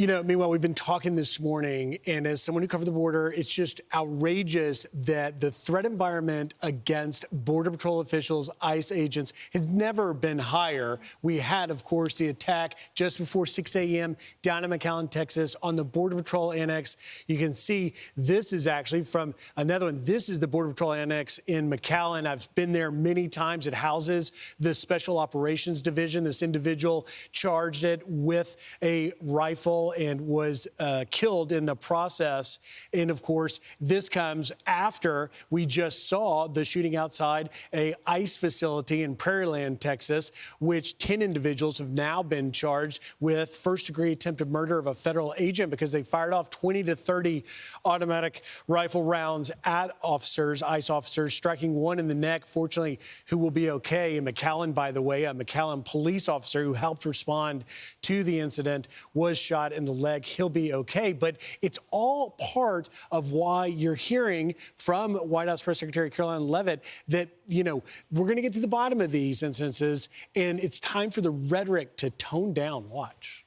Meanwhile, we've been talking this morning, and as someone who covered the border, it's just outrageous that the threat environment against Border Patrol officials, ICE agents, has never been higher. We had, of course, the attack just before 6 a.m. down in McAllen, Texas, on the Border Patrol Annex. You can see this is actually from another one. This is the Border Patrol Annex in McAllen. I've been there many times. It houses the Special Operations Division. This individual charged it with a rifle and was killed in the process. And of course, this comes after we just saw the shooting outside a ICE facility in Prairieland, Texas, which 10 individuals have now been charged with first-degree attempted murder of a federal agent because they fired off 20 to 30 automatic rifle rounds at officers, ICE officers, striking one in the neck, fortunately, who will be okay. In McAllen, by the way, a McAllen police officer who helped respond to the incident was shot in the leg. He'll be okay. But it's all part of why you're hearing from White House Press Secretary Caroline Leavitt that, we're going to get to the bottom of these incidences, and it's time for the rhetoric to tone down. Watch.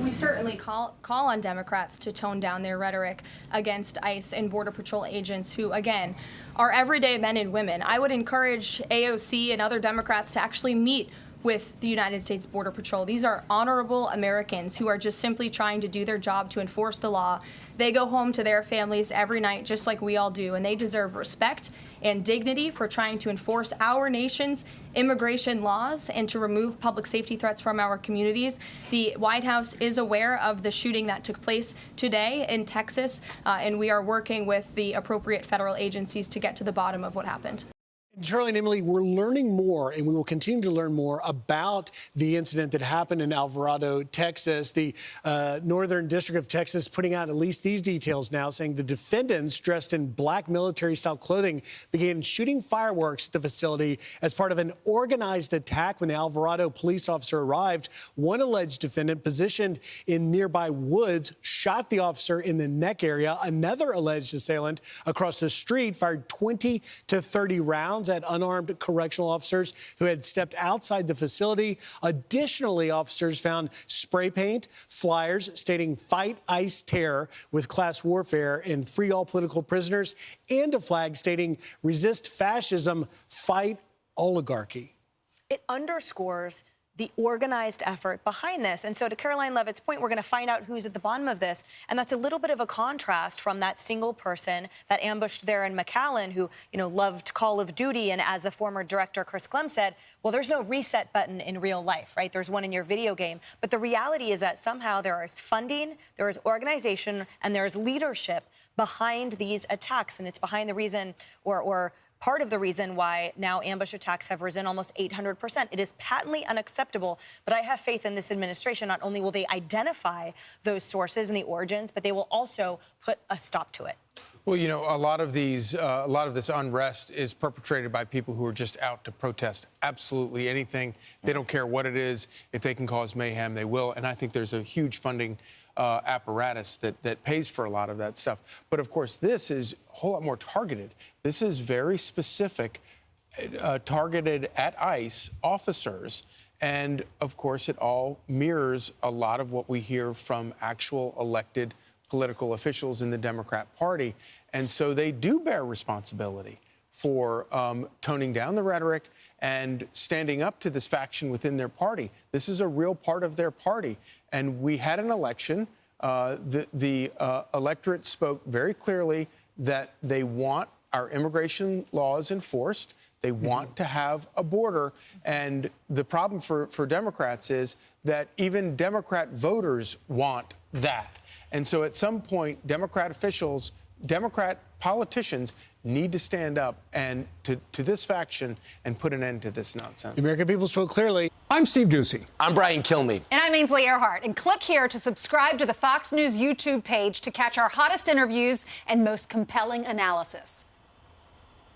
We certainly call on Democrats to tone down their rhetoric against ICE and Border Patrol agents who, again, are everyday men and women. I would encourage AOC and other Democrats to actually meet with the United States Border Patrol. These are honorable Americans who are just simply trying to do their job to enforce the law. They go home to their families every night just like we all do, and they deserve respect and dignity for trying to enforce our nation's immigration laws and to remove public safety threats from our communities. The White House is aware of the shooting that took place today in Texas, and we are working with the appropriate federal agencies to get to the bottom of what happened. Charlie and Emily, we're learning more, and we will continue to learn more about the incident that happened in Alvarado, Texas. The Northern District of Texas putting out at least these details now, saying the defendants dressed in black military-style clothing began shooting fireworks at the facility as part of an organized attack when the Alvarado police officer arrived. One alleged defendant, positioned in nearby woods, shot the officer in the neck area. Another alleged assailant across the street fired 20 to 30 rounds at unarmed correctional officers who had stepped outside the facility. Additionally, officers found spray paint, flyers stating "Fight ICE Terror" with class warfare and "Free all political prisoners," and a flag stating "Resist fascism, fight oligarchy." It underscores the organized effort behind this. And so to Caroline Leavitt's point, we're going to find out who's at the bottom of this. And that's a little bit of a contrast from that single person that ambushed there in McAllen who, loved Call of Duty. And as the former director, Chris Clem, said, well, there's no reset button in real life, right? There's one in your video game. But the reality is that somehow there is funding, there is organization, and there is leadership behind these attacks. And it's behind the reason or part of the reason why now ambush attacks have risen almost 800%. It is patently unacceptable, but I have faith in this administration. Not only will they identify those sources and the origins, but they will also put a stop to it. Well, a lot of this unrest is perpetrated by people who are just out to protest absolutely anything. They don't care what it is. If they can cause mayhem, they will. And I think there's a huge funding apparatus that pays for a lot of that stuff. But of course, this is a whole lot more targeted. This is very specific, targeted at ICE officers. And of course, it all mirrors a lot of what we hear from actual elected political officials in the Democrat Party. And so they do bear responsibility for toning down the rhetoric and standing up to this faction within their party. This is a real part of their party. And we had an election. The electorate spoke very clearly that they want our immigration laws enforced. They want to have a border. And the problem for Democrats is that even Democrat voters want that. And so at some point, Democrat officials, Democrat politicians need to stand up and to this faction and put an end to this nonsense. The American people spoke clearly. I'm Steve Doocy. I'm Brian Kilmeade. And I'm Ainsley Earhart. And click here to subscribe to the Fox News YouTube page to catch our hottest interviews and most compelling analysis.